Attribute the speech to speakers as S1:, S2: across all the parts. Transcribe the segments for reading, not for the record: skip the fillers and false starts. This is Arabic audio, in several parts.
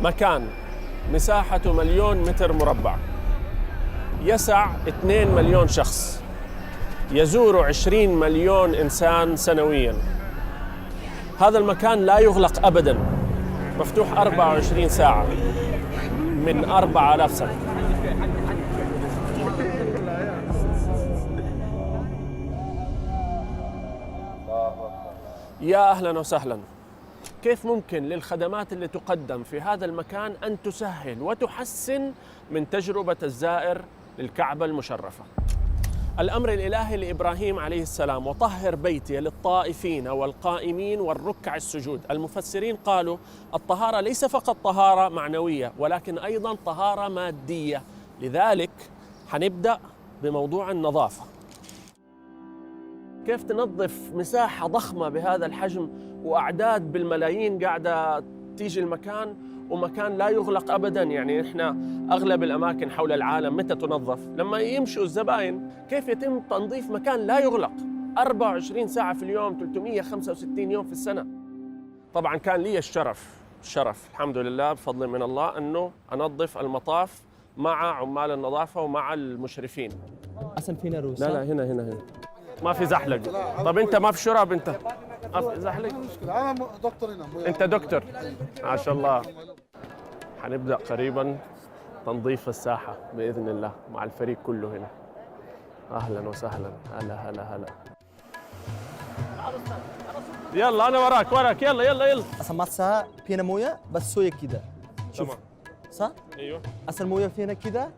S1: مكان مساحته 1,000,000 متر مربع، يسع 2 مليون شخص، يزور 20 مليون إنسان سنوياً. هذا المكان لا يغلق أبداً، مفتوح 24 ساعة من 4000 سنة. يا أهلاً وسهلاً. كيف ممكن للخدمات اللي تقدم في هذا المكان أن تسهل وتحسن من تجربة الزائر للكعبة المشرفة؟ الأمر الإلهي لإبراهيم عليه السلام: وطهر بيتي للطائفين والقائمين والركع السجود. المفسرين قالوا الطهارة ليس فقط طهارة معنوية، ولكن أيضا طهارة مادية. لذلك حنبدأ بموضوع النظافة. كيف تنظف مساحة ضخمة بهذا الحجم وأعداد بالملايين قاعدة تيجي المكان، ومكان لا يغلق أبداً؟ يعني إحنا أغلب الأماكن حول العالم متى تنظف؟ لما يمشوا الزبائن. كيف يتم تنظيف مكان لا يغلق 24 ساعة في اليوم، 365 يوم في السنة؟ طبعاً كان لي الشرف الحمد لله بفضل من الله أنه أنظف المطاف مع عمال النظافة ومع المشرفين.
S2: أصلا فينا روس.
S1: لا هنا ما في زحلق. طب أنت ما في شرب؟ أنت ما في زحلق؟
S3: أنا دكتور هنا.
S1: أنت دكتور ما شاء الله. حنبدأ قريباً تنظيف الساحة بإذن الله مع الفريق كله هنا. أهلاً وسهلاً. هلا. يلا أنا وراك. يلا.
S2: أصلا ماسة فينا موية بس سوية كده. شوف.
S1: تمام.
S2: صح؟
S1: أيوه.
S2: أصلا موية فينا كده،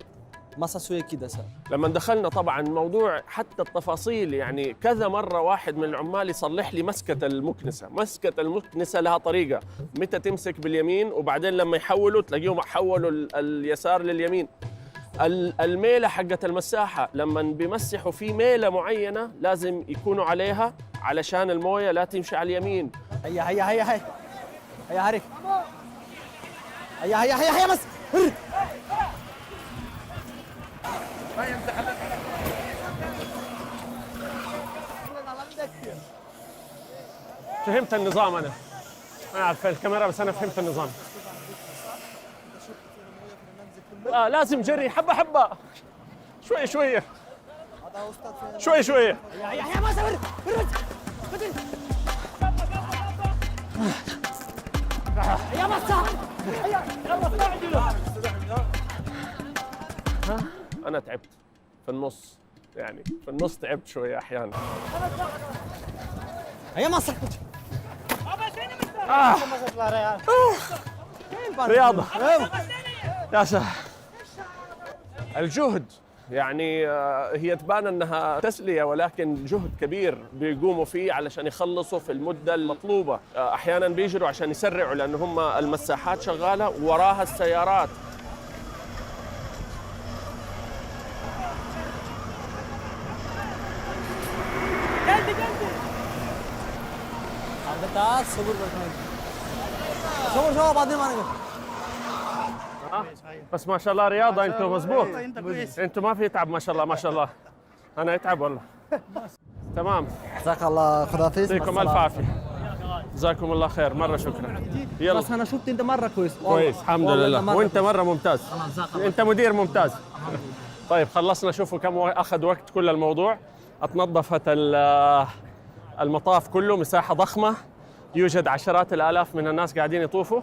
S2: ماسة سوية كده صح.
S1: لما دخلنا طبعاً موضوع حتى التفاصيل، يعني كذا مرة واحد من العمال يصلح لي مسكة المكنسة لها طريقة، متى تمسك باليمين وبعدين لما يحولوا تلاقيهم حولوا اليسار لليمين. الميلة حقت المساحة لما بيمسحوا في ميلة معينة لازم يكونوا عليها علشان الموية لا تمشي على اليمين.
S2: هيا عارف. هيا بس.
S1: فهمت النظام. أنا أعرف الكاميرا بس أنا فهمت النظام. لازم جري حبة شوية.
S2: هيا بس.
S1: أنا تعبت في النص، يعني في النص تعبت شوية أحيانا.
S2: هيا ماسة.
S1: رياضة يا سهل. الجهد يعني هي تبان أنها تسلية، ولكن جهد كبير بيقوموا فيه علشان يخلصوا في المدة المطلوبة. أحياناً بيجروا عشان يسرعوا لأن هم المساحات شغالة وراها السيارات.
S2: صور بعدين ما نقدر.
S1: بس ما شاء الله رياضة. أنتم مزبوط.
S3: أنت كويس.
S1: أنتم ما في تعب ما شاء الله. أنا أتعب والله. تمام.
S2: جزاك الله خرافي.
S1: يعطيكم ألف عافية. جزاكم الله خير. مرة شكرا. يلا.
S2: بس أنا شفت أنت مرة كويس.
S1: كويس الحمد لله. وأنت مرة ممتاز. أنت مدير ممتاز. طيب خلصنا. شوفوا كم أخذ وقت كل الموضوع. اتنظفت المطاف كله، مساحة ضخمة، يوجد عشرات الآلاف من الناس قاعدين يطوفوا،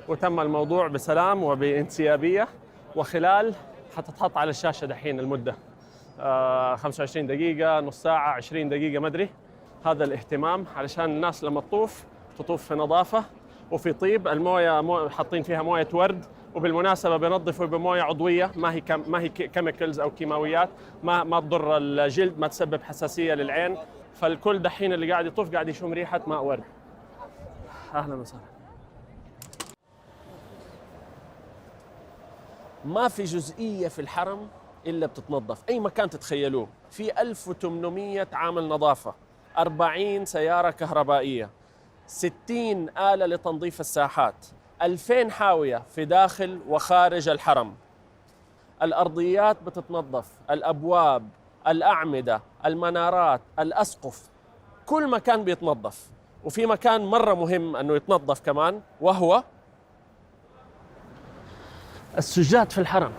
S1: وتم الموضوع بسلام وبانسيابية. وخلال حتتحط على الشاشة دحين المدة 25 دقيقة، نص ساعة، 20 دقيقة، ما أدري. هذا الاهتمام علشان الناس لما تطوف في نظافة وفي طيب. الموية حاطين فيها موية ورد، وبالمناسبة بنظفوا بموية عضوية، ما هي كيميكلز أو كيماويات، ما تضر الجلد، ما تسبب حساسية للعين. فالكل دحين اللي قاعد يطوف قاعد يشم ريحة ماء ورد. أهلا وسهلا. ما في جزئية في الحرم إلا بتتنظف. أي مكان تتخيلوه. في 1800 عامل نظافة، 40 سيارة كهربائية، 60 آلة لتنظيف الساحات، 2000 حاوية في داخل وخارج الحرم. الأرضيات بتتنظف، الأبواب، الأعمدة، المنارات، الأسقف، كل مكان بيتنظف. وفي مكان مرة مهم أنه يتنظف كمان، وهو السجاد في الحرم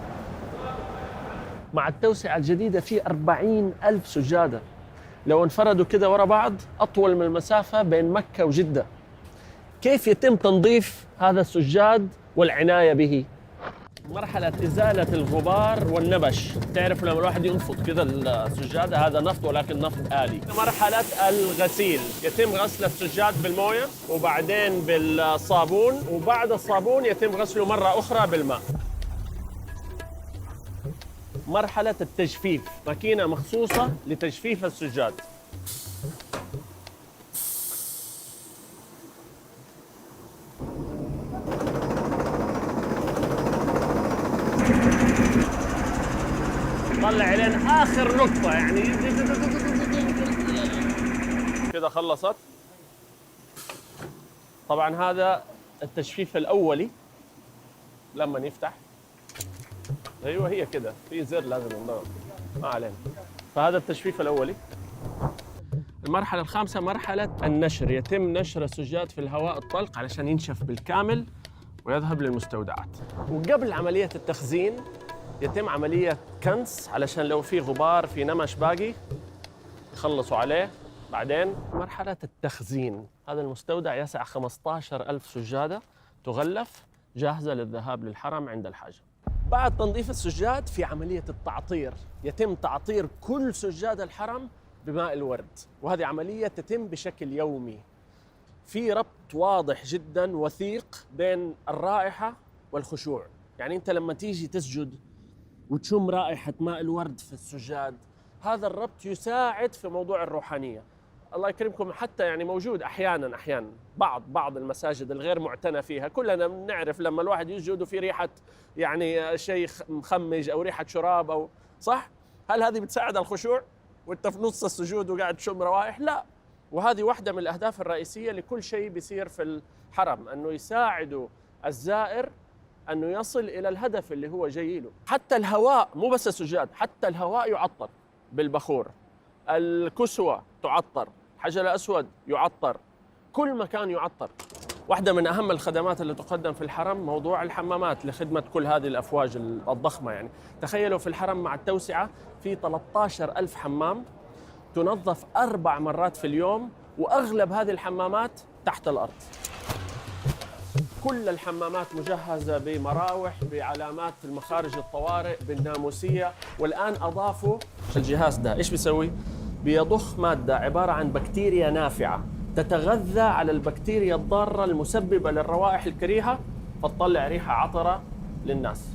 S1: مع التوسعة الجديدة في 40,000 سجادة، لو انفردوا كده ورا بعض أطول من المسافة بين مكة وجدة. كيف يتم تنظيف هذا السجاد والعناية به؟ مرحلة إزالة الغبار والنبش. تعرف لما الواحد ينفض كده السجادة، هذا نفط ولكن نفط آلي. مرحلة الغسيل، يتم غسل السجاد بالموية وبعدين بالصابون، وبعد الصابون يتم غسله مرة أخرى بالماء. مرحلة التجفيف، ماكينة مخصوصة لتجفيف السجاد. طلع علينا آخر نقطة يعني كده خلصت. طبعا هذا التجفيف الأولي لما يفتح. ايوه هي كده، في زر لازم نضغط، ما علينا. فهذا التجفيف الاولي. المرحله الخامسه مرحله النشر، يتم نشر السجاد في الهواء الطلق علشان ينشف بالكامل ويذهب للمستودعات. وقبل عمليه التخزين يتم عمليه كنس علشان لو في غبار في نمش باقي يخلصوا عليه. بعدين مرحله التخزين، هذا المستودع يسع 15,000 سجاده تغلف جاهزه للذهاب للحرم عند الحاجه. بعد تنظيف السجاد في عملية التعطير، يتم تعطير كل سجاد الحرم بماء الورد، وهذه عملية تتم بشكل يومي. في ربط واضح جدا وثيق بين الرائحة والخشوع، يعني أنت لما تيجي تسجد وتشم رائحة ماء الورد في السجاد، هذا الربط يساعد في موضوع الروحانية. الله يكرمكم، حتى يعني موجود أحيانا بعض المساجد الغير معتنى فيها، كلنا بنعرف لما الواحد يسجد وفي ريحة يعني شيء مخمج أو ريحة شراب أو صح؟ هل هذه بتساعد على الخشوع وأنت في نص السجود وقاعد تشم روائح؟ لا. وهذه واحدة من الأهداف الرئيسية لكل شيء بيصير في الحرم، أنه يساعدوا الزائر أنه يصل إلى الهدف اللي هو جاي له. حتى الهواء، مو بس السجاد، حتى الهواء يعطر بالبخور، الكسوة تعطر، الحجر الأسود يعطر، كل مكان يعطر. واحدة من أهم الخدمات اللي تقدم في الحرم موضوع الحمامات لخدمة كل هذه الأفواج الضخمة. يعني تخيلوا في الحرم مع التوسعة في 13,000 حمام تنظف 4 مرات في اليوم، وأغلب هذه الحمامات تحت الأرض. كل الحمامات مجهزة بمراوح، بعلامات المخارج الطوارئ، بالناموسية. والآن أضافوا الجهاز ده، إيش بيسوي؟ بيضخ مادة عبارة عن بكتيريا نافعة تتغذى على البكتيريا الضارة المسببة للروائح الكريهة، فتطلع ريحة عطرة للناس.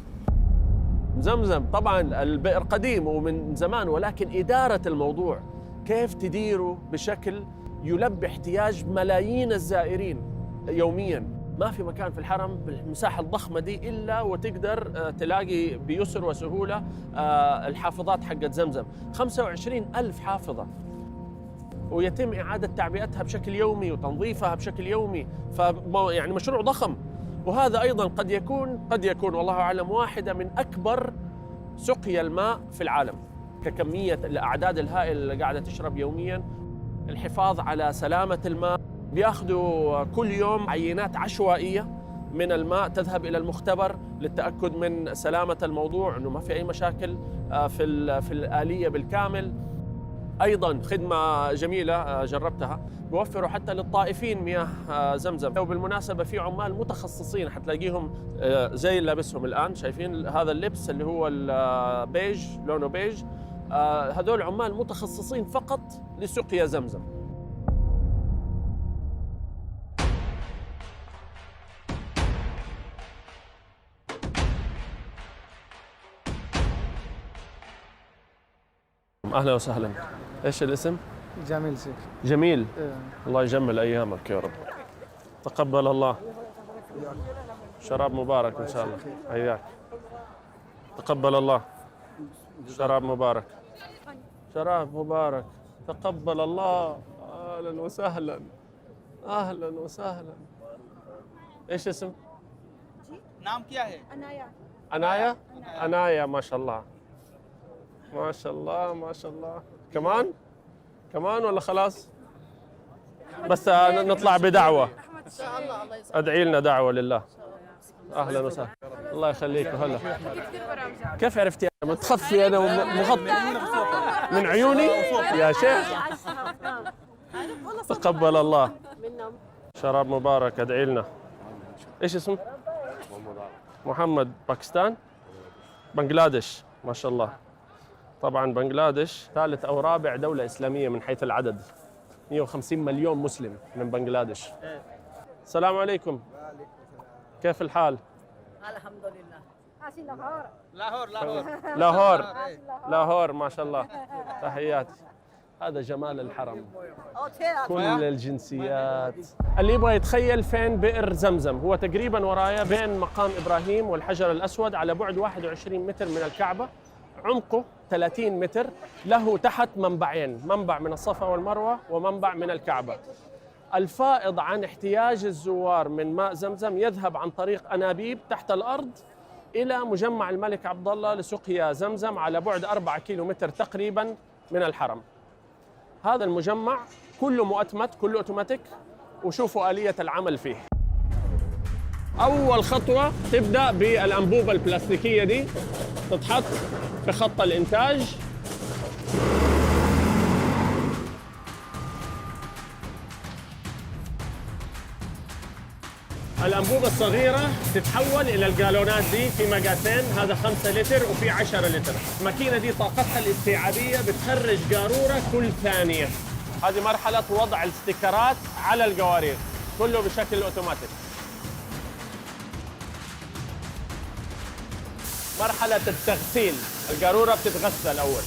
S1: زمزم طبعا البئر قديم ومن زمان، ولكن إدارة الموضوع كيف تديره بشكل يلبي احتياج ملايين الزائرين يومياً. ما في مكان في الحرم بالمساحة الضخمة دي إلا وتقدر تلاقي بيسر وسهولة الحافظات حقت زمزم. 25,000 حافظة، ويتم إعادة تعبئتها بشكل يومي وتنظيفها بشكل يومي. يعني مشروع ضخم. وهذا أيضاً قد يكون والله أعلم واحدة من أكبر سقيا الماء في العالم ككمية الأعداد الهائلة اللي قاعدة تشرب يومياً. الحفاظ على سلامة الماء، بياخذوا كل يوم عينات عشوائية من الماء تذهب إلى المختبر للتأكد من سلامة الموضوع، أنه ما في أي مشاكل في الآلية بالكامل. أيضاً خدمة جميلة جربتها، بيوفروا حتى للطائفين مياه زمزم. وبالمناسبة في عمال متخصصين حتلاقيهم زي اللي لابسهم الآن، شايفين هذا اللبس اللي هو البيج، لونه بيج، هذول عمال متخصصين فقط لسقيا زمزم. أهلا وسهلا. إيش الاسم؟
S3: جميل شيخ.
S1: جميل. الله يجمل أيامك يا رب. تقبل الله. شراب مبارك إن شاء الله. حياك. تقبل الله. شراب مبارك. شراب مبارك. تقبل الله. أهلا وسهلا. أهلا وسهلا. إيش اسم؟
S4: नाम क्या है?
S1: أنايا؟ أنايا ما شاء الله. ما شاء الله ما شاء الله. كمان ولا خلاص؟ بس نطلع بدعوة. ادعي لنا دعوة لله. أهلا وسهلا. الله يخليك. هلا كيف عرفتي انا متخفي انا ومغطي من عيوني يا شيخ؟ تقبل الله. شراب مبارك، ادعي لنا. ايش اسمك؟ محمد. باكستان؟ بنغلاديش، ما شاء الله. طبعا بنغلاديش ثالث او رابع دولة اسلامية من حيث العدد، 150 مليون مسلم من بنغلاديش. السلام عليكم. كيف الحال؟
S5: الحمد لله.
S1: لاهور ما شاء الله. تحياتي. هذا جمال الحرم، كل الجنسيات. اللي يبغى يتخيل فين بئر زمزم، هو تقريبا ورايا بين مقام إبراهيم والحجر الأسود على بعد 21 متر من الكعبة، عمقه 30 متر، له تحت منبعين، منبع من الصفا والمروة ومنبع من الكعبة. الفائض عن احتياج الزوار من ماء زمزم يذهب عن طريق أنابيب تحت الأرض إلى مجمع الملك عبد الله لسقيا زمزم على بعد 4 كيلومتر تقريبا من الحرم. هذا المجمع كله مؤتمت، كله اوتوماتيك، وشوفوا آلية العمل فيه. أول خطوة تبدأ بالأنبوبة البلاستيكية دي، تتحط في خط الإنتاج. الأنبوبة الصغيرة تتحول إلى الجالونات دي في مقاسين، هذا 5 لتر وفي 10 لتر. الماكينة دي طاقتها الاستيعابية بتخرج قارورة كل ثانية. هذه مرحلة وضع الستيكرات على القوارير، كله بشكل أوتوماتيك. مرحلة التغسيل، القارورة بتتغسل أول،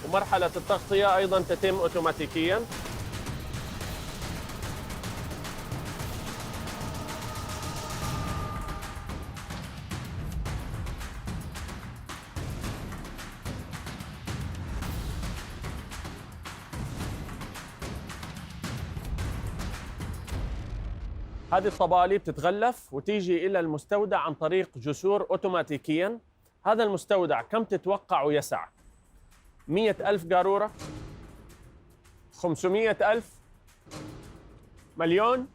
S1: ومرحلة التغطية أيضاً تتم أوتوماتيكياً. هذه الطبالي بتتغلف وتيجي إلى المستودع عن طريق جسور أوتوماتيكياً. هذا المستودع كم تتوقع يسع؟ 100,000 قارورة؟ 500,000؟ مليون؟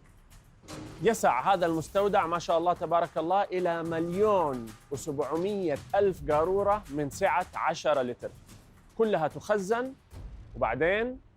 S1: يسع هذا المستودع ما شاء الله تبارك الله إلى 1,700,000 قارورة من سعة 10 لتر، كلها تخزن. وبعدين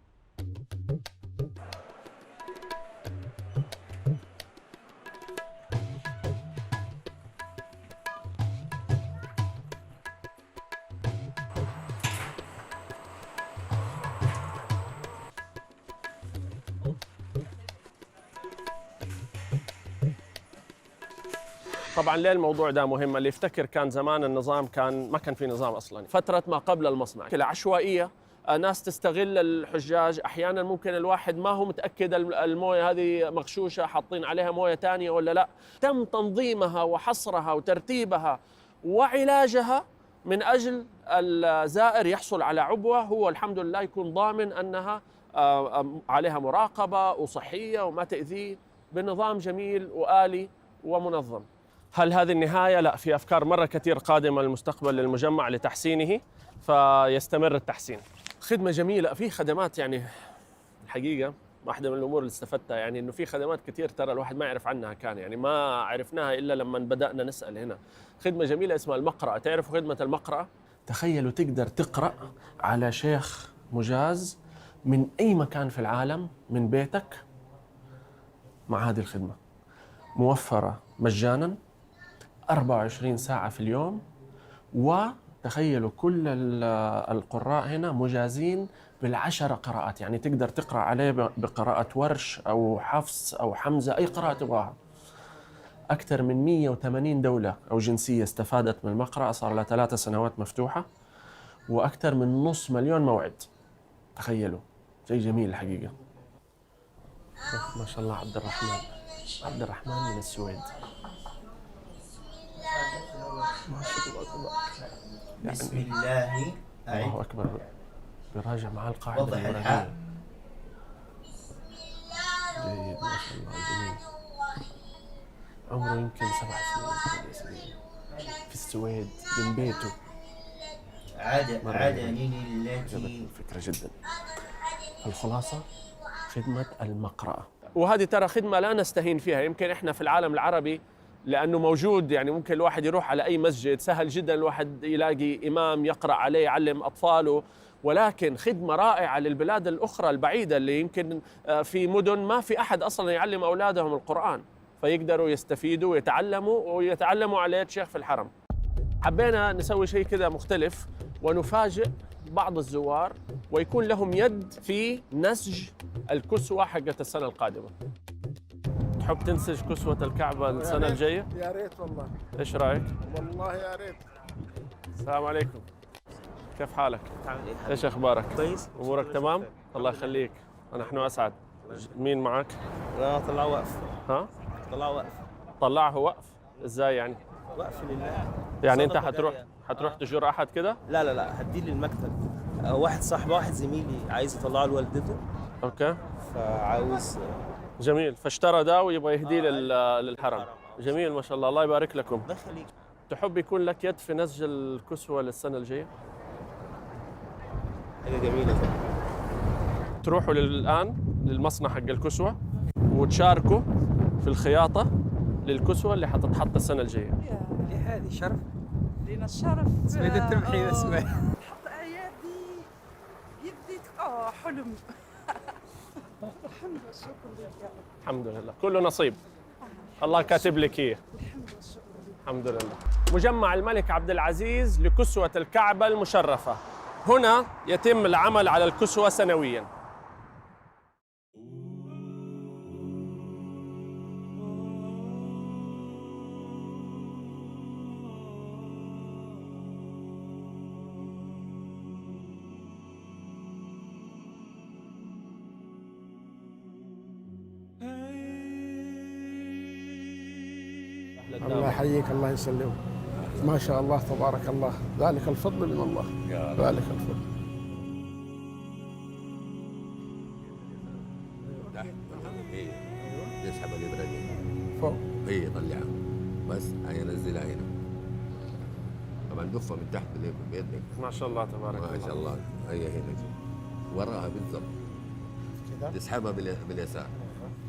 S1: طبعا ليه الموضوع ده مهم؟ اللي يفتكر كان زمان النظام ما كان في نظام اصلا، فتره ما قبل المصنع كلها عشوائيه، ناس تستغل الحجاج. احيانا ممكن الواحد ما هو متاكد المويه هذه مغشوشه حاطين عليها مويه ثانيه ولا لا. تم تنظيمها وحصرها وترتيبها وعلاجها من اجل الزائر يحصل على عبوه هو الحمد لله يكون ضامن انها عليها مراقبه وصحيه وما تاذيه بنظام جميل وآلي ومنظم. هل هذه النهاية؟ لا، في أفكار مرة كثير قادمة للمستقبل للمجمع لتحسينه، فيستمر التحسين. خدمة جميلة، في خدمات يعني الحقيقة واحدة من الأمور اللي استفدتها يعني إنه في خدمات كثير ترى الواحد ما يعرف عنها، كان يعني ما عرفناها إلا لما بدأنا نسأل هنا. خدمة جميلة اسمها المقرأة، تعرفوا خدمة المقرأة؟ تخيلوا تقدر تقرأ على شيخ مجاز من أي مكان في العالم من بيتك مع هذه الخدمة، موفرة مجاناً 24 ساعة في اليوم. وتخيلوا كل القراء هنا مجازين بال10 قراءات، يعني تقدر تقرأ عليه بقراءة ورش أو حفص أو حمزة، أي قراءة تبغاها. أكثر من 180 دولة أو جنسية استفادت من المقرأة، صار لها 3 سنوات مفتوحة، وأكثر من 500,000 موعد. تخيلوا، شيء جميل الحقيقة. ما شاء الله. عبد الرحمن من السويد.
S6: بسم الله.
S1: الله أكبر. براجع مع القاعدة
S6: وضح
S1: المرادية.
S6: الحاء.
S1: جيد ما شاء الله، جميل. عمره يمكن 7 سنين في السويد من بيته.
S6: عدن التي
S1: عجبتني الفكرة جدا. الخلاصة خدمة المقرأة. وهذه ترى خدمة لا نستهين فيها. يمكن إحنا في العالم العربي لأنه موجود، يعني ممكن الواحد يروح على أي مسجد، سهل جدا الواحد يلاقي إمام يقرأ عليه يعلم أطفاله، ولكن خدمة رائعة للبلاد الأخرى البعيدة اللي يمكن في مدن ما في أحد أصلا يعلم أولادهم القرآن، فيقدروا يستفيدوا ويتعلموا على يد شيخ في الحرم. حبينا نسوي شيء كذا مختلف ونفاجئ بعض الزوار ويكون لهم يد في نسج الكسوة حقت السنة القادمة. تحب تنسج كسوة الكعبة السنة الجاية؟
S3: يا ريت والله.
S1: إيش رأيك؟
S3: والله يا ريت.
S1: السلام عليكم. كيف حالك؟ إيش أخبارك؟
S7: كويس.
S1: أمورك تمام؟ الله يخليك. نحن أسعد. مين معك؟
S7: لا طلع وقف.
S1: ها؟
S7: طلع وقف.
S1: طلعه وقف؟ إزاي يعني؟
S7: وقف لله.
S1: يعني أنت
S7: صدقة جارية.
S1: حتروح تجر أحد كده؟
S7: لا هديه للمكتب. واحد صاحبي، واحد زميلي عايز يطلعه لوالدته،
S1: أوكي.
S7: فعاوز.
S1: جميل، فاشترى ده ويبغى يهديه للحرم. جميل ما شاء الله، الله يبارك لكم.
S7: الله يخليك.
S1: تحب يكون لك يد في نسج الكسوة للسنة الجاية؟
S7: حاجة جميلة طبعا.
S1: تروحوا الآن للمصنع حق الكسوة وتشاركوا في الخياطة للكسوة اللي حتتحط السنة الجاية.
S8: لي هذه شرف
S9: لنا الشرف.
S8: سويد التمحية اسمه.
S9: حط ايادي يديك حلم. الحمد لله الشكر لك يا رب.
S1: الحمد لله، كله نصيب الله كاتب لك اياه.
S9: الحمد لله الشكر لك.
S1: الحمد لله. مجمع الملك عبد العزيز لكسوة الكعبة المشرفة، هنا يتم العمل على الكسوة سنوياً.
S3: الله يحييك، الله يسلمك. ما شاء الله تبارك الله، ذلك الفضل من الله. ذلك الفضل.
S10: يسحب الابره دي
S3: فوق.
S10: هي طلعها بس، هي نزلها هنا. طبعا دفها من تحت بيدك.
S1: ما شاء الله تبارك الله.
S10: ما شاء الله. هي هنا وراها بالضبط. تسحبها باليسار.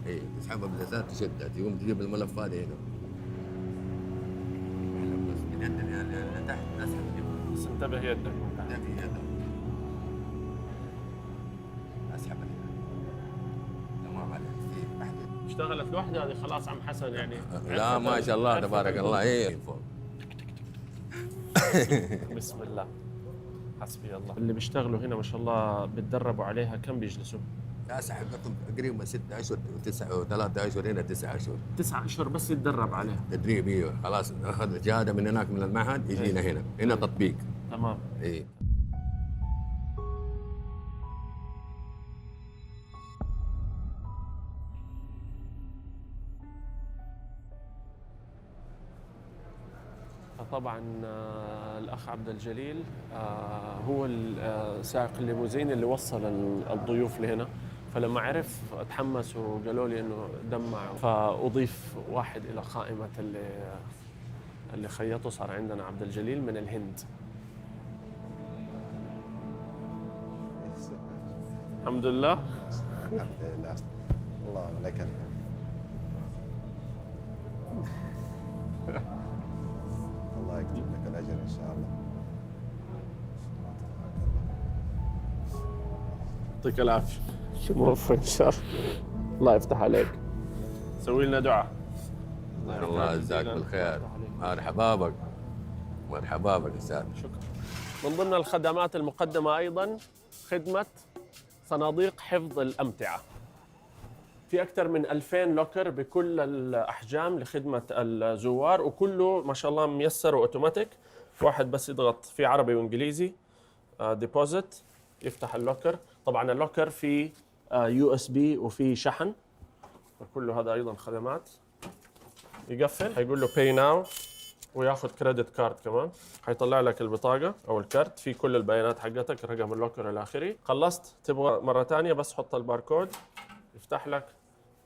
S10: هي تسحبها باليسار، تشدها، تقوم تجيب الملف هذا هنا. بس من يد اللي تحت اسحب.
S1: بس انتبه يدك.
S10: انتبه يدك. اسحب تمام عليك.
S1: اشتغلت لوحدها هذه خلاص عم حسن يعني.
S10: لا ما شاء الله تبارك الله. ايه
S1: بسم الله حسبي الله. اللي بيشتغلوا هنا ما شاء الله بيتدربوا عليها كم بيجلسوا؟
S10: اسحب لكم تقريبا 6 اشهر و9 و3 اشهر هنا 9 اشهر.
S1: 9 اشهر بس يتدرب عليها.
S10: تدريب. ايوه خلاص اخذ الشهاده من هناك من المعهد يجينا هنا تطبيق.
S1: تمام.
S10: ايه
S1: طبعا الأخ عبد الجليل هو سائق الليموزين اللي وصل الضيوف لهنا، فلما عرف تحمس وقالوا لي إنه دمع، فأضيف واحد إلى قائمة اللي خيطوا. صار عندنا عبد الجليل من الهند. الحمد لله.
S11: الحمد لله. الله لك الحمد. الله يكتب لك الاجر ان شاء الله.
S1: يعطيك العافيه. موفق ان شاء الله. الله يفتح عليك. سوي لنا دعاء.
S10: الله يجزاك بالخير. مرحبا بك. مرحبا بك استاذ.
S1: شكرا. من ضمن الخدمات المقدمه ايضا خدمه صناديق حفظ الامتعه. في أكثر من 2000 لوكر بكل الأحجام لخدمة الزوار، وكله ما شاء الله ميسر وأوتوماتيك. واحد بس يضغط في عربي وإنجليزي ديبوزيت يفتح اللوكر. طبعا اللوكر فيه USB وفي شحن، وكله هذا أيضا خدمات. يقفل هيقول له Pay Now وياخذ كريدت كارد كمان. حيطلع لك البطاقة أو الكارت في كل البيانات حقتك، رقم اللوكر إلى آخره. خلصت تبغى مرة ثانية بس حط الباركود يفتح لك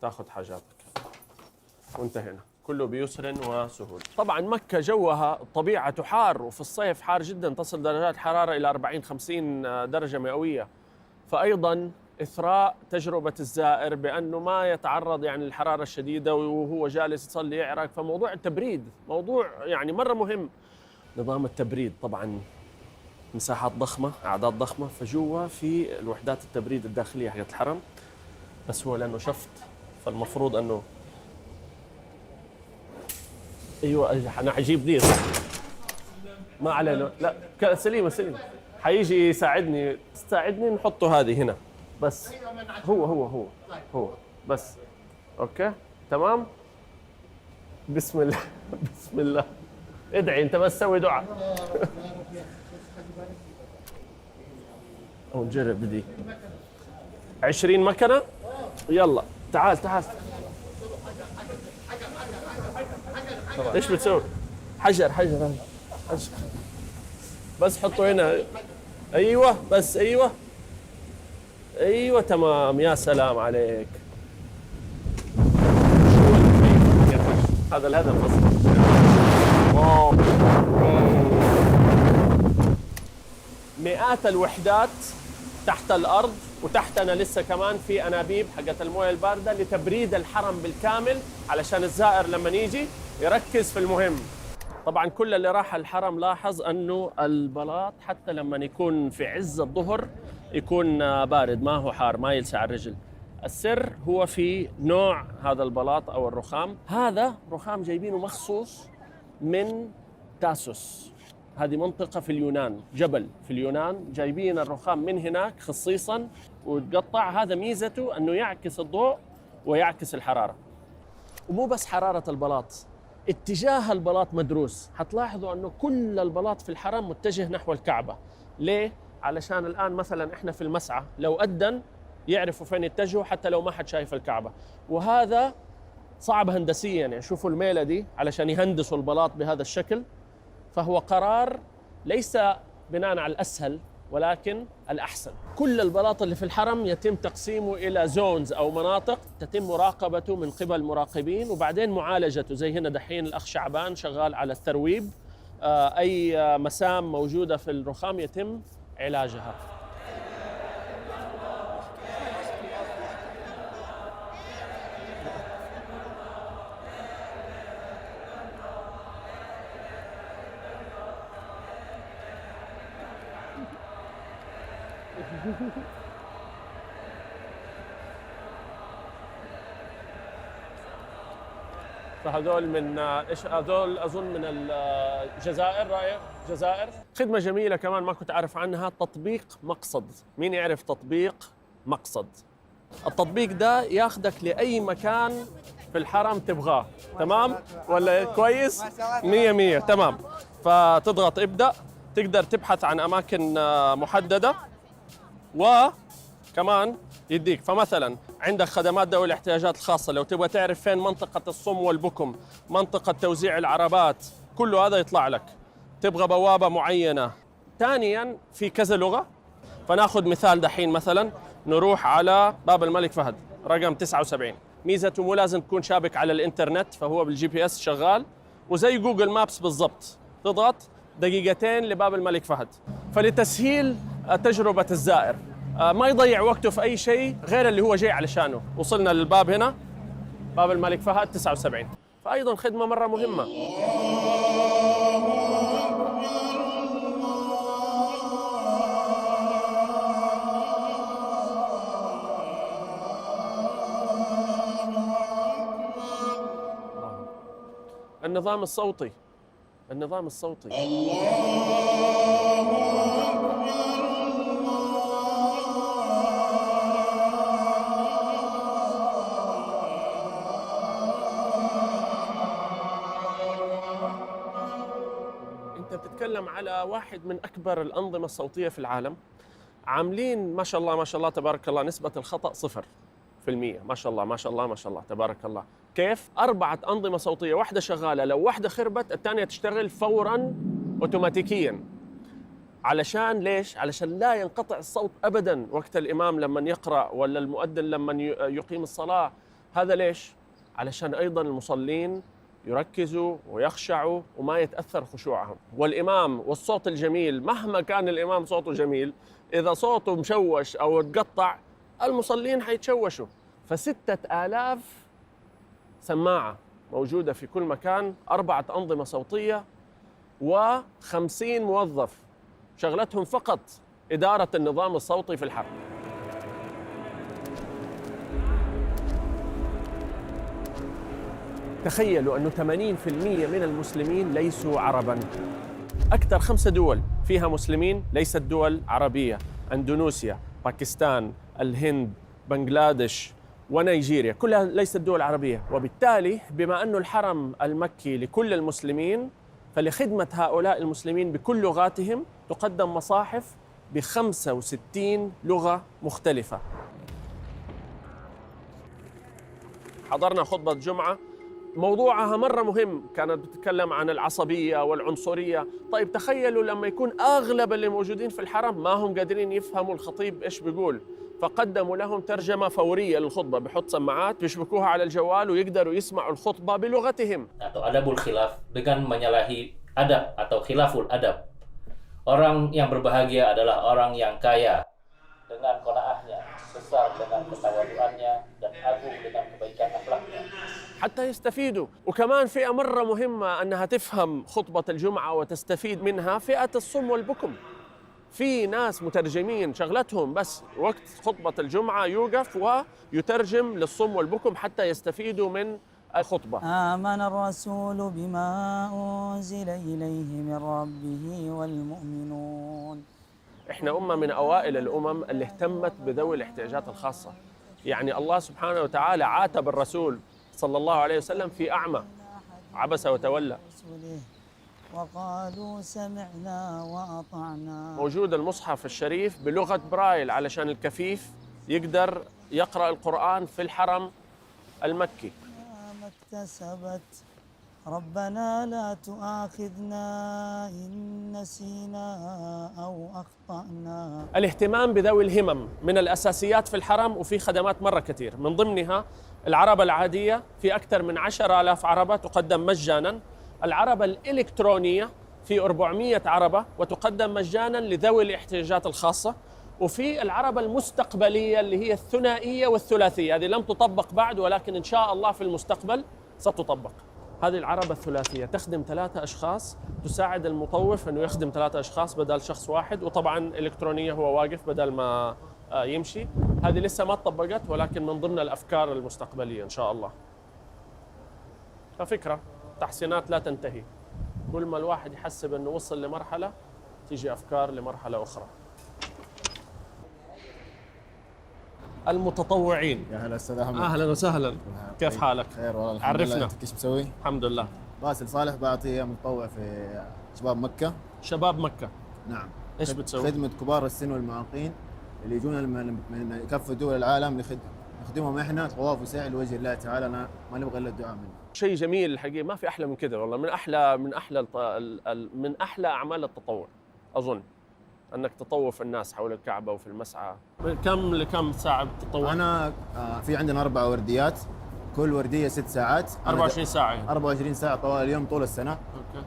S1: تاخذ حاجاتك وانتهينا. كله بيسر وسهولة. طبعا مكة جوها طبيعة حار، وفي الصيف حار جدا تصل درجات حرارة إلى 40-50 درجة مئوية، فأيضا إثراء تجربة الزائر بأنه ما يتعرض يعني للحرارة الشديدة وهو جالس يصلي يعرق. فموضوع التبريد موضوع يعني مرة مهم. نظام التبريد طبعا مساحات ضخمة، أعداد ضخمة، فجوا في الوحدات التبريد الداخلية حقت الحرم، بس هو لأنه شفط فالمفروض أنه أيوة أنا حجيب دي صح؟ ما عليه لا سليمة حيجي يساعدني نحطه هذه هنا بس. هو بس. أوكي تمام. بسم الله بسم الله. ادعي انت بس سوي دعاء. او نجرب بدي 20 مكنه. يلا تعال ايش بتسوي؟ حجر بس حطه هنا. ايوه بس ايوه تمام. يا سلام عليك. هذا الهدف اصلا. مئات الوحدات تحت الأرض، وتحتنا لسه كمان في أنابيب حقت المويه الباردة لتبريد الحرم بالكامل علشان الزائر لما يجي يركز في المهم. طبعا كل اللي راح الحرم لاحظ أنه البلاط حتى لما يكون في عز الظهر يكون بارد، ما هو حار، ما يلسع الرجل. السر هو في نوع هذا البلاط أو الرخام. هذا رخام جايبينه مخصوص من تاسوس، هذه منطقة في اليونان، جبل في اليونان، جايبين الرخام من هناك خصيصاً وتقطع. هذا ميزته أنه يعكس الضوء ويعكس الحرارة. ومو بس حرارة البلاط، اتجاه البلاط مدروس. حتلاحظوا أنه كل البلاط في الحرم متجه نحو الكعبة. ليه؟ علشان الآن مثلاً إحنا في المسعى لو أذن يعرفوا فين يتجهوا حتى لو ما حد شايف الكعبة. وهذا صعب هندسياً، يعني شوفوا الميلة دي علشان يهندسوا البلاط بهذا الشكل. فهو قرار ليس بناء على الأسهل ولكن الأحسن. كل البلاط اللي في الحرم يتم تقسيمه إلى زونز أو مناطق تتم مراقبته من قبل مراقبين وبعدين معالجته. زي هنا دحين الأخ شعبان شغال على الترويب. أي مسام موجودة في الرخام يتم علاجها. فهذول من ايش هذول؟ اظن من الجزائر. رايح جزائر. خدمه جميله كمان ما كنت اعرف عنها، تطبيق مقصد. مين يعرف تطبيق مقصد؟ التطبيق ده ياخذك لاي مكان في الحرم تبغاه. تمام ولا كويس؟ 100 تمام. فتضغط ابدأ، تقدر تبحث عن اماكن محدده وكمان يديك. فمثلا عندك خدمات ذوي الاحتياجات الخاصة، لو تبغى تعرف فين منطقة الصم والبكم، منطقة توزيع العربات، كله هذا يطلع لك. تبغى بوابة معينة. ثانيا في كذا لغة. فناخذ مثال دحين مثلا نروح على باب الملك فهد رقم 79. ميزته مو لازم تكون شابك على الانترنت، فهو بالجي بي اس شغال وزي جوجل مابس بالضبط. تضغط دقيقتين لباب الملك فهد. فلتسهيل تجربة الزائر ما يضيع وقته في أي شيء غير اللي هو جاي علشانه. وصلنا للباب هنا، باب الملك فهد 79. فأيضا خدمة مرة مهمة. النظام الصوتي. انت بتتكلم على واحد من اكبر الانظمه الصوتيه في العالم. عاملين ما شاء الله تبارك الله نسبه الخطا 0%. ما شاء الله تبارك الله. كيف؟ 4 أنظمة صوتية، واحدة شغالة، لو واحدة خربت الثانية تشتغل فوراً أوتوماتيكياً. علشان ليش؟ علشان لا ينقطع الصوت أبداً وقت الإمام لما يقرأ ولا المؤذن لما يقيم الصلاة. هذا ليش؟ علشان أيضاً المصلين يركزوا ويخشعوا وما يتأثر خشوعهم. والإمام والصوت الجميل، مهما كان الإمام صوته جميل، إذا صوته مشوش أو تقطع المصلين حيتشوشوا. ف6000 سماعة موجودة في كل مكان، 4 أنظمة صوتية، و50 موظف شغلتهم فقط إدارة النظام الصوتي في الحرم. تخيلوا أنه 80% من المسلمين ليسوا عرباً. أكثر 5 دول فيها مسلمين ليست دول عربية: أندونيسيا، باكستان، الهند، بنغلاديش ونيجيريا، كلها ليست دول عربية. وبالتالي بما أن الحرم المكي لكل المسلمين، فلخدمة هؤلاء المسلمين بكل لغاتهم تقدم مصاحف ب65 لغة مختلفة. حضرنا خطبة جمعة موضوعها مرة مهم، كانت بتتكلم عن العصبية والعنصرية. طيب تخيلوا لما يكون أغلب اللي موجودين في الحرم ما هم قادرين يفهموا الخطيب إيش بيقول، فقدموا لهم ترجمة فورية للخطبة، بحط سماعات بيشبكوها على الجوال ويقدروا يسمعوا الخطبة بلغتهم.
S12: Atau adabul khilaf dengan menyalahi adab atau khilaful adab. Orang yang berbahagia adalah orang yang kaya dengan qanaahnya, besar dengan ketawaduannya, dan agung dengan kebaikan akhlaknya.
S1: حتى يستفيدوا. وكمان فئة مرة مهمة أنها تفهم خطبة الجمعة وتستفيد منها، فئة الصم والبكم. في ناس مترجمين شغلتهم بس وقت خطبة الجمعة يوقف ويترجم للصم والبكم حتى يستفيدوا من الخطبة.
S5: آمن الرسول بما أنزل إليه من ربه والمؤمنون.
S1: إحنا أمة من أوائل الأمم اللي اهتمت بذوي الاحتياجات الخاصة. يعني الله سبحانه وتعالى عاتب الرسول صلى الله عليه وسلم في أعمى عبس وتولى.
S5: وقالوا سمعنا وأطعنا.
S1: موجود المصحف الشريف بلغة برايل علشان الكفيف يقدر يقرأ القرآن في الحرم المكي.
S5: ما اكتسبت ربنا لا تؤاخذنا إن نسينا أو أخطأنا.
S1: الاهتمام بذوي الهمم من الأساسيات في الحرم، وفي خدمات مرة كثير، من ضمنها العربة العادية في أكثر من 10,000 عربة تقدم مجاناً. العربة الإلكترونية في 400 عربة وتقدم مجاناً لذوي الاحتياجات الخاصة. وفي العربة المستقبلية اللي هي الثنائية والثلاثية، هذه لم تطبق بعد ولكن إن شاء الله في المستقبل ستطبق. هذه العربة الثلاثية تخدم 3 أشخاص، تساعد المطوف أنه يخدم 3 أشخاص بدل شخص واحد، وطبعاً إلكترونية هو واقف بدل ما يمشي. هذه لسه ما تطبقت ولكن من ضمن الأفكار المستقبلية إن شاء الله. ففكرة تحسينات لا تنتهي، كل ما الواحد يحسب أنه وصل لمرحلة تيجي أفكار لمرحلة أخرى. المتطوعين.
S11: يا هلا استاذ احمد.
S1: اهلا وسهلا، كيف حالك؟
S11: خير والله الحمد لله.
S1: عرفنا
S11: انت ايش مسوي؟
S1: الحمد لله.
S11: باسل صالح، بعطي متطوع في شباب مكة.
S1: شباب مكة،
S11: نعم.
S1: ايش بتسوي؟
S11: خدمة كبار السن والمعاقين اللي يجون من كافة دول العالم، نخدمهم احنا طواف وسعي لوجه الله تعالى، ما نبغى الا الدعاء منه.
S1: شيء جميل الحقيقة، ما في أحلى من كذا والله، من أحلى أعمال التطوع أظن أنك تطوف الناس حول الكعبة وفي المسعى. من كم لكم ساعة بتطوع؟
S11: أنا في عندنا 4 ورديات، كل وردية 6 ساعات.
S1: 24 ساعة يعني.
S11: 24 ساعة طوال اليوم طول السنة.
S1: أوكي.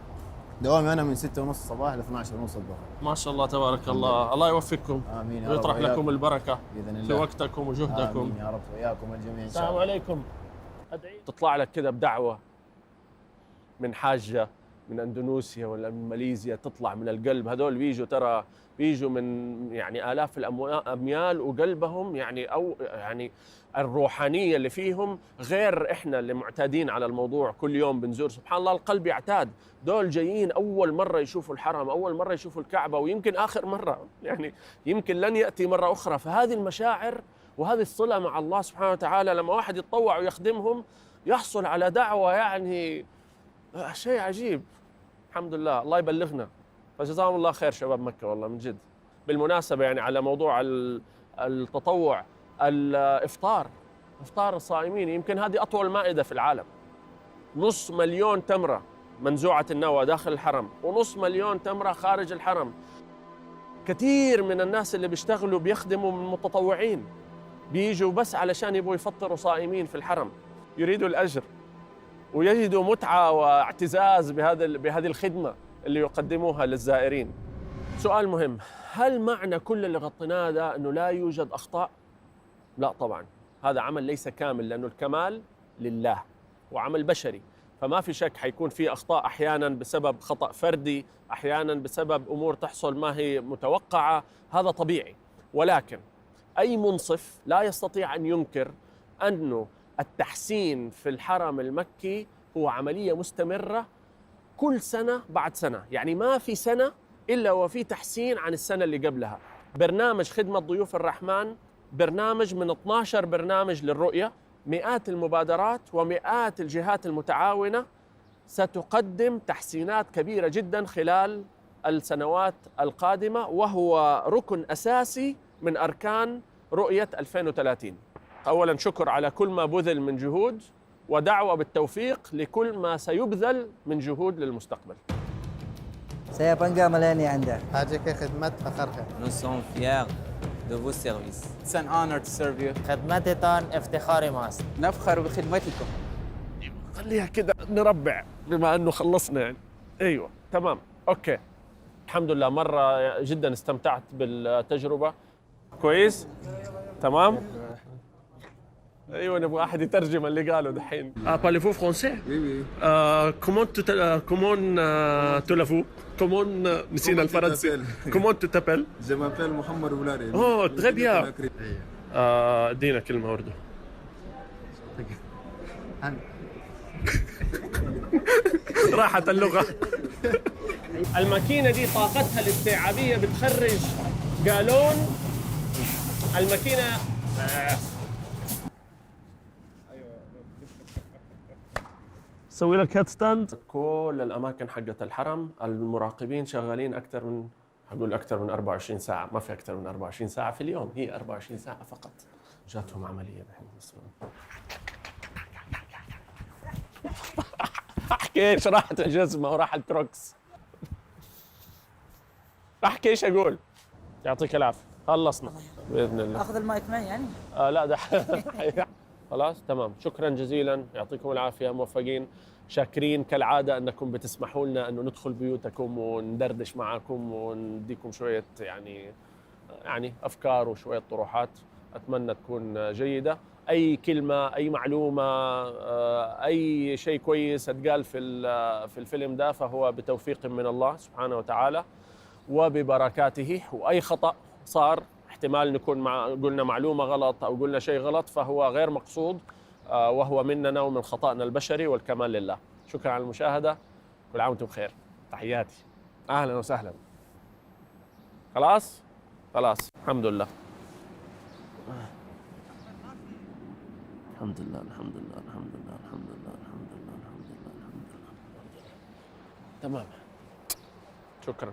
S11: دوامي أنا من 6:30 الصباح ل 12:30 الظهر.
S1: ما شاء الله تبارك الله، الله يوفقكم.
S11: آمين يا رب.
S1: ويطرح لكم البركة
S11: بإذن الله
S1: في وقتكم وجهدكم.
S11: آمين يا رب، وإياكم الجميع إن شاء
S1: السلام
S11: الله.
S1: عليكم. تطلع لك كذا بدعوة من حاجة من اندونيسيا ولا من ماليزيا، تطلع من القلب. هذول بيجوا من يعني آلاف الأميال، وقلبهم يعني الروحانية اللي فيهم غير إحنا اللي معتادين على الموضوع، كل يوم بنزور. سبحان الله القلب يعتاد. دول جايين أول مرة يشوفوا الحرم، أول مرة يشوفوا الكعبة، ويمكن آخر مرة، يعني يمكن لن يأتي مرة أخرى. فهذه المشاعر وهذه الصلة مع الله سبحانه وتعالى، لما واحد يتطوع ويخدمهم يحصل على دعوة، يعني شيء عجيب. الحمد لله، الله يبلغنا. فجزاهم الله خير شباب مكة والله من جد. بالمناسبة يعني على موضوع التطوع، الإفطار، إفطار الصائمين، يمكن هذه أطول مائدة في العالم. 500,000 تمرة منزوعة النوى داخل الحرم، و500,000 تمرة خارج الحرم. كثير من الناس اللي بيشتغلوا بيخدموا من المتطوعين، بيجوا بس علشان يبغوا يفطروا صائمين في الحرم، يريدوا الأجر ويجدوا متعة واعتزاز بهذه الخدمة اللي يقدموها للزائرين. سؤال مهم، هل معنى كل اللي غطيناه ده أنه لا يوجد أخطاء؟ لا طبعا، هذا عمل ليس كامل، لأنه الكمال لله وعمل بشري، فما في شك حيكون في أخطاء أحيانا بسبب خطأ فردي، أحيانا بسبب أمور تحصل ما هي متوقعة، هذا طبيعي. ولكن أي منصف لا يستطيع أن ينكر أنه التحسين في الحرم المكي هو عملية مستمرة كل سنة بعد سنة، يعني ما في سنة إلا وفي تحسين عن السنة اللي قبلها. برنامج خدمة ضيوف الرحمن برنامج من 12 برنامج للرؤية، مئات المبادرات ومئات الجهات المتعاونة ستقدم تحسينات كبيرة جدا خلال السنوات القادمة، وهو ركن أساسي من أركان رؤية 2030. أولا شكر على كل ما بذل من جهود، ودعوة بالتوفيق لكل ما سيبذل من جهود للمستقبل.
S5: Saya bangga melayani Anda.
S11: حاجة خدمة فخرها.
S8: Nous sommes fiers de vos services.
S4: It's an honor to serve you.
S5: خدمتكم افتخار ماست.
S4: نفخر بخدمتكم.
S1: خليها كده نربع بما أنه خلصنا يعني. أيوة تمام أوكي. الحمد لله مرة جدا استمتعت بالتجربة. كويس؟ تمام؟ ايوه نبغى احد يترجم اللي قاله دحين. parlez-vous français? Oui oui. comment نسينا الفرنسي. comment tu t'appelles?
S11: Je m'appelle محمد بولاري.
S1: oh très bien. ادينا كلمة أردو. راحت اللغة. الماكينة دي طاقتها الاستيعابية بتخرج قالون. الماكينة سوي لك هيد ستاند. كل الاماكن حقت الحرم المراقبين شغالين اكثر من 24 ساعه، ما في اكثر من 24 ساعه في اليوم، هي 24 ساعه فقط. جاتهم عمليه الحين. احكي ايش راحت الجزمه وراح التروكس. احكي ايش اقول. يعطيك العافيه. خلصنا باذن الله.
S5: اخذ المايك معي يعني؟
S1: لا ده خلاص تمام. شكرا جزيلا، يعطيكم العافيه، موفقين. شاكرين كالعاده انكم بتسمحوا لنا انه ندخل بيوتكم وندردش معكم ونديكم شويه يعني افكار وشويه طروحات، اتمنى تكون جيده. اي كلمه، اي معلومه، اي شيء كويس اتقال في الفيلم ده فهو بتوفيق من الله سبحانه وتعالى وببركاته، واي خطأ صار احتمال نكون قلنا معلومة غلط أو قلنا شيء غلط فهو غير مقصود، وهو مننا ومن خطأنا البشري، والكمال لله. شكرا على المشاهدة، كل عام وانتم بخير، تحياتي، أهلا وسهلا. خلاص الحمد لله. الحمد لله الحمد لله الحمد لله الحمد لله الحمد لله الحمد لله الحمد لله. تمام، شكرا.